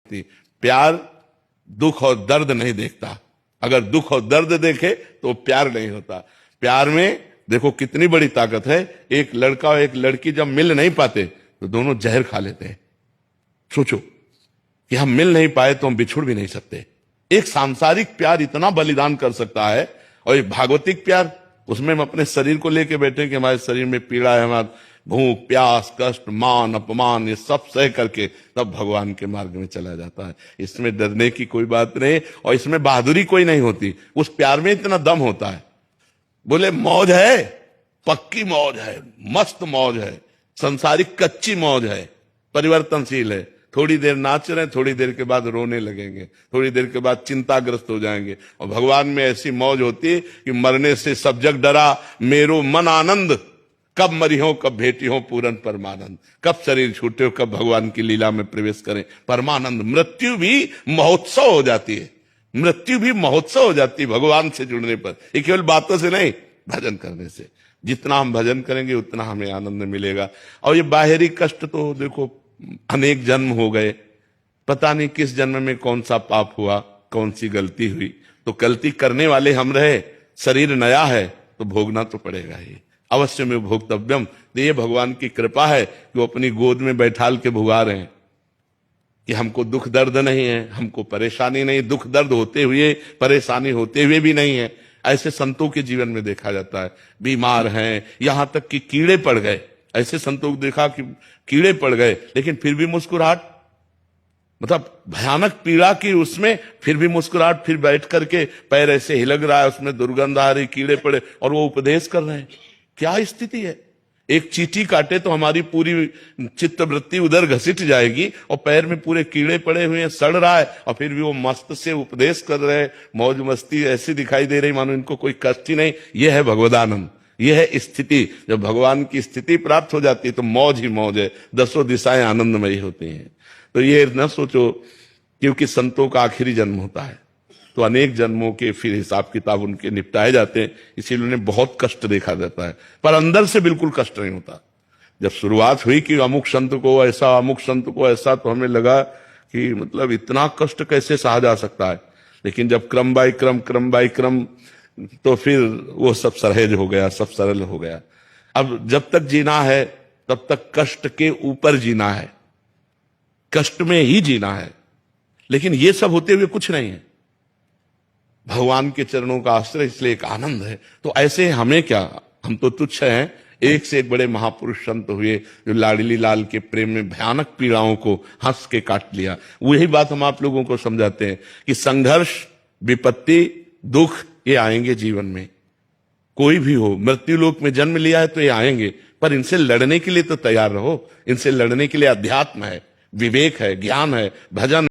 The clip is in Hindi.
प्यार दुख और दर्द नहीं देखता। अगर दुख और दर्द देखे तो प्यार नहीं होता। प्यार में देखो कितनी बड़ी ताकत है। एक लड़का और एक लड़की जब मिल नहीं पाते तो दोनों जहर खा लेते हैं। सोचो कि हम मिल नहीं पाए तो हम बिछुड़ भी नहीं सकते। एक सांसारिक प्यार इतना बलिदान कर सकता है, और एक भागवतिक प्यार, उसमें हम अपने शरीर को लेके बैठे कि हमारे शरीर में पीड़ा है, हमारा भूख प्यास कष्ट मान अपमान ये सब सह करके तब भगवान के मार्ग में चला जाता है। इसमें डरने की कोई बात नहीं, और इसमें बहादुरी कोई नहीं होती। उस प्यार में इतना दम होता है। बोले मौज है, पक्की मौज है, मस्त मौज है, संसारिक कच्ची मौज है, परिवर्तनशील है। थोड़ी देर नाच रहे, थोड़ी देर के बाद रोने लगेंगे, थोड़ी देर के बाद चिंताग्रस्त हो जाएंगे। और भगवान में ऐसी मौज होती है कि मरने से सब जग डरा मेरो मन आनंद, कब मरी हो कब भेटी हो पूरन परमानंद। कब शरीर छूटे हो कब भगवान की लीला में प्रवेश करें, परमानंद। मृत्यु भी महोत्सव हो जाती है, मृत्यु भी महोत्सव हो जाती है भगवान से जुड़ने पर। ये केवल बातों से नहीं, भजन करने से। जितना हम भजन करेंगे उतना हमें आनंद मिलेगा। और ये बाहरी कष्ट तो देखो अनेक जन्म हो गए, पता नहीं किस जन्म में कौन सा पाप हुआ, कौन सी गलती हुई, तो गलती करने वाले हम रहे। शरीर नया है तो भोगना तो पड़ेगा ही, अवश्य में भोक्तव्यम। ये भगवान की कृपा है कि वो अपनी गोद में बैठाल के भुगा रहे हैं कि हमको दुख दर्द नहीं है, हमको परेशानी नहीं। दुख दर्द होते हुए परेशानी होते हुए भी नहीं है। ऐसे संतों के जीवन में देखा जाता है, बीमार हैं, यहां तक कि कीड़े पड़ गए। ऐसे संतों को देखा कि कीड़े पड़ गए लेकिन फिर भी मुस्कुराहट, मतलब भयानक पीड़ा की उसमें फिर भी मुस्कुराहट। फिर बैठ करके पैर ऐसे हिलक रहा है, उसमें दुर्गंध आ रही, कीड़े पड़े, और वो उपदेश कर रहे हैं। क्या स्थिति है। एक चींटी काटे तो हमारी पूरी चित्तवृत्ति उधर घसीट जाएगी, और पैर में पूरे कीड़े पड़े हुए हैं, सड़ रहा है, और फिर भी वो मस्त से उपदेश कर रहे हैं। मौज मस्ती ऐसी दिखाई दे रही मानो इनको कोई कष्ट ही नहीं। यह है भगवदानंद, यह है स्थिति। जब भगवान की स्थिति प्राप्त हो जाती है तो मौज ही मौज है, दसों दिशाएं आनंदमयी होती हैं। तो ये न सोचो, क्योंकि संतों का आखिरी जन्म होता है तो अनेक जन्मों के फिर हिसाब किताब उनके निपटाए जाते हैं, इसीलिए उन्हें बहुत कष्ट देखा जाता है, पर अंदर से बिल्कुल कष्ट नहीं होता। जब शुरुआत हुई कि अमुक संत को ऐसा, अमुक संत को ऐसा, तो हमें लगा कि मतलब इतना कष्ट कैसे सहा जा सकता है। लेकिन जब क्रम बाय क्रम तो फिर वो सब सहज हो गया, सब सरल हो गया। अब जब तक जीना है तब तक कष्ट के ऊपर जीना है, कष्ट में ही जीना है। लेकिन ये सब होते हुए कुछ नहीं है, भगवान के चरणों का आश्रय, इसलिए एक आनंद है। तो ऐसे हमें क्या, हम तो तुच्छ हैं। एक से एक बड़े महापुरुष संत हुए जो लाडली लाल के प्रेम में भयानक पीड़ाओं को हंस के काट लिया। वही बात हम आप लोगों को समझाते हैं कि संघर्ष, विपत्ति, दुख ये आएंगे जीवन में, कोई भी हो। मृत्यु लोक में जन्म लिया है तो ये आएंगे, पर इनसे लड़ने के लिए तो तैयार रहो। इनसे लड़ने के लिए अध्यात्म है, विवेक है, ज्ञान है, भजन